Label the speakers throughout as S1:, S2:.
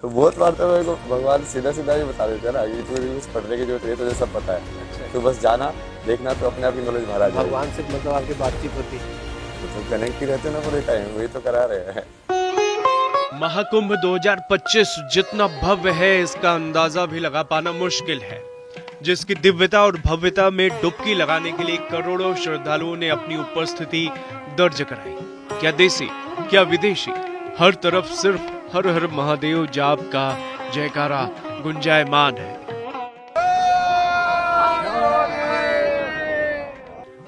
S1: बहुत बार तो मेरे को भगवान सीधा सीधा ही बता देते हैं ना कि तुझे कुछ पढ़ने की जरूरत है, तुझे सब पता है।
S2: अच्छा।
S1: तो बस जाना, देखना, तो अपने आप ही नॉलेज भरा जाएगी।
S2: भगवान से मतलब आपकी बातचीत होती है?
S1: तो कनेक्ट ही रहते हैं ना पूरे टाइम, वही तो करा रहे हैं।
S3: महाकुंभ 2025 जितना भव्य है इसका अंदाजा भी लगा पाना मुश्किल है, जिसकी दिव्यता और भव्यता में डुबकी लगाने के लिए करोड़ों श्रद्धालुओं ने अपनी उपस्थिति दर्ज कराई। क्या देसी, क्या विदेशी, हर तरफ सिर्फ हर हर महादेव जाप का जयकारा गुंजायमान है।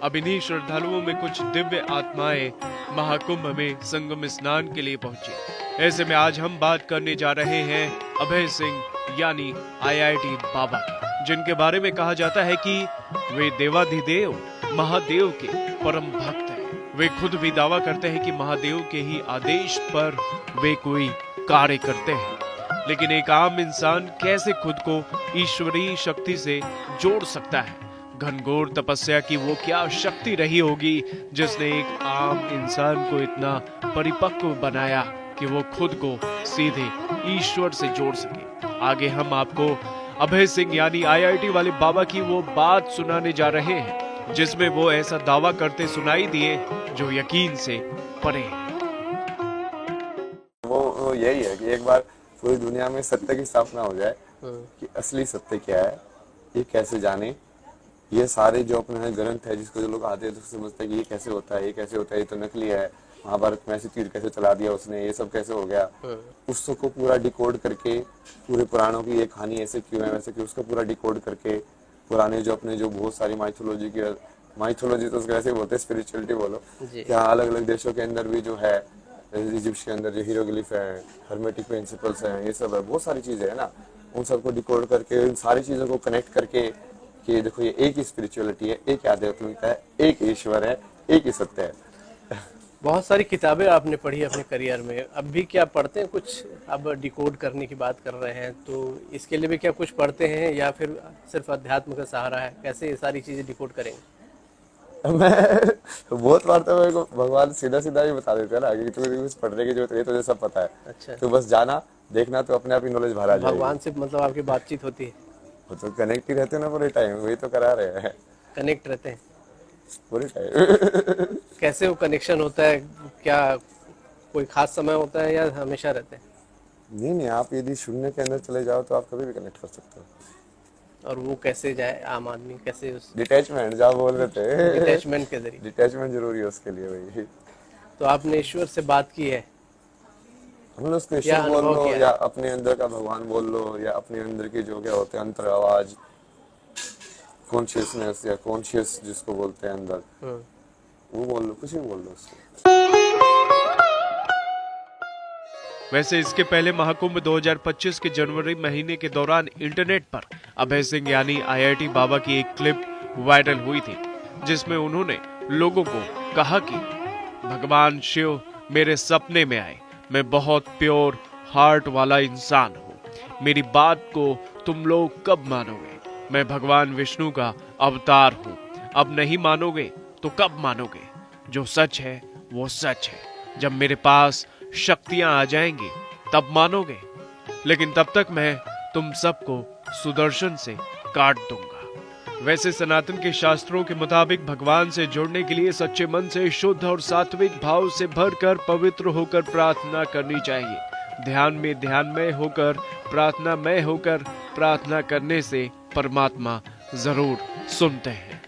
S3: अब इन्हीं श्रद्धालुओं में कुछ दिव्य आत्माएं महाकुंभ में संगम स्नान के लिए पहुंची। ऐसे में आज हम बात करने जा रहे हैं अभय सिंह यानी आईआईटी बाबा की, जिनके बारे में कहा जाता है कि वे देवाधिदेव महादेव के परम भक्त हैं। वे खुद भी दावा करते हैं कि महादेव के ही आदेश पर वे कोई कार्य करते हैं। लेकिन एक आम इंसान कैसे खुद को ईश्वरीय शक्ति से जोड़ सकता है? घनघोर तपस्या की वो क्या शक्ति रही होगी जिसने एक आम इंसान को इतना परिपक्व बनाया कि वो खुद को सीधे ईश्वर से जोड़ सके? आगे हम आपको अभय सिंह यानी आईआईटी वाले बाबा की वो बात सुनाने जा रहे हैं जिसमें वो ऐसा दावा करते सुनाई दिए जो यकीन से परे है।
S1: वो यही है कि एक बार पूरी दुनिया में सत्य की स्थापना हो जाए कि असली सत्य क्या है, ये कैसे जाने। ये सारे जो अपने ग्रंथ है जिसको जो लोग आते हैं तो समझते हैं कि ये कैसे होता है, ये कैसे होता है, ये तो नकली है, महाभारत में ऐसे तीर कैसे चला दिया उसने, ये सब कैसे हो गया, उसको पूरा डिकोड करके पूरे पुराणों की ये कहानी ऐसे क्यों है वैसे क्यों, उसको पूरा डिकोड करके पुराने जो अपने जो बहुत सारी माइथोलॉजी तो कैसे बोलते हैं, स्पिरिचुअलिटी बोलो, यहाँ अलग अलग देशों के अंदर भी जो है, इजिप्ट के अंदर जो हीरोग्लिफ है, हर्मेटिक प्रिंसिपल्स हैं, ये सब है, बहुत सारी चीजें है ना, उन सबको डिकोड करके उन सारी चीजों को कनेक्ट करके कि देखो ये एक ही स्पिरिचुअलिटी है, एक आध्यात्मिकता है, एक ईश्वर है, एक ही सत्य है।
S2: बहुत सारी किताबें आपने पढ़ी अपने करियर में, अब भी क्या पढ़ते हैं कुछ? अब डिकोड करने की बात कर रहे हैं तो इसके लिए भी क्या कुछ पढ़ते हैं या फिर सिर्फ अध्यात्म का सहारा है? कैसे ये सारी चीजें डिकोड करेंगे?
S1: मैं बहुत बार तो मेरे को भगवान सीधा सीधा ही बता देते हैं ना कि तुझे कुछ पढ़ने की जरूरत है, तुझे सब पता है।
S2: अच्छा।
S1: तो बस जाना, देखना, तो अपने आप ही नॉलेज भरा जाएगी।
S2: भगवान से मतलब आपकी बातचीत होती है?
S1: वो तो कनेक्ट ही रहते हैं ना पूरे टाइम, वही तो करा रहे हैं
S2: कनेक्ट रहते हैं
S1: पूरे टाइम।
S2: कैसे वो कनेक्शन होता है? क्या कोई खास समय होता है या हमेशा रहते हैं?
S1: नहीं नहीं, आप यदि शून्य के अंदर चले जाओ तो आप कभी भी कनेक्ट कर सकते हो।
S2: और वो कैसे जाए आम आदमी, कैसे उस
S1: डिटैचमेंट जहाँ बोल रहे थे,
S2: डिटैचमेंट के जरिए?
S1: डिटैचमेंट जरूरी है उसके लिए वही।
S2: तो आपने ईश्वर से बात की है?
S1: हम लोग उसको
S2: क्या
S1: ईश्वर बोल
S2: अनुभव
S1: लो
S2: किया?
S1: या अपने अंदर का भगवान बोल लो या अपने अंदर की जो क्या होते हैं अंतर आवाज, कॉन्शियसनेस या कॉन्शियस जिसको बोलते हैं अंदर, वो बोल लो, कुछ भी बोल लो उसको।
S3: वैसे इसके पहले महाकुंभ 2025 के जनवरी महीने के दौरान इंटरनेट पर अभय सिंह यानी आईआईटी बाबा की एक क्लिप वायरल हुई थी जिसमें उन्होंने लोगों को कहा कि भगवान शिव मेरे सपने में आए, मैं बहुत प्योर हार्ट वाला इंसान हूँ, मेरी बात को तुम लोग कब मानोगे? मैं भगवान विष्णु का अवतार हूँ, अब नहीं मानोगे तो कब मानोगे? जो सच है वो सच है, जब मेरे पास शक्तियां आ जाएंगी तब मानोगे, लेकिन तब तक मैं तुम सबको सुदर्शन से काट दूंगा। वैसे सनातन के शास्त्रों के मुताबिक भगवान से जुड़ने के लिए सच्चे मन से शुद्ध और सात्विक भाव से भरकर पवित्र होकर प्रार्थना करनी चाहिए। ध्यानमय होकर प्रार्थना करने से परमात्मा जरूर सुनते हैं।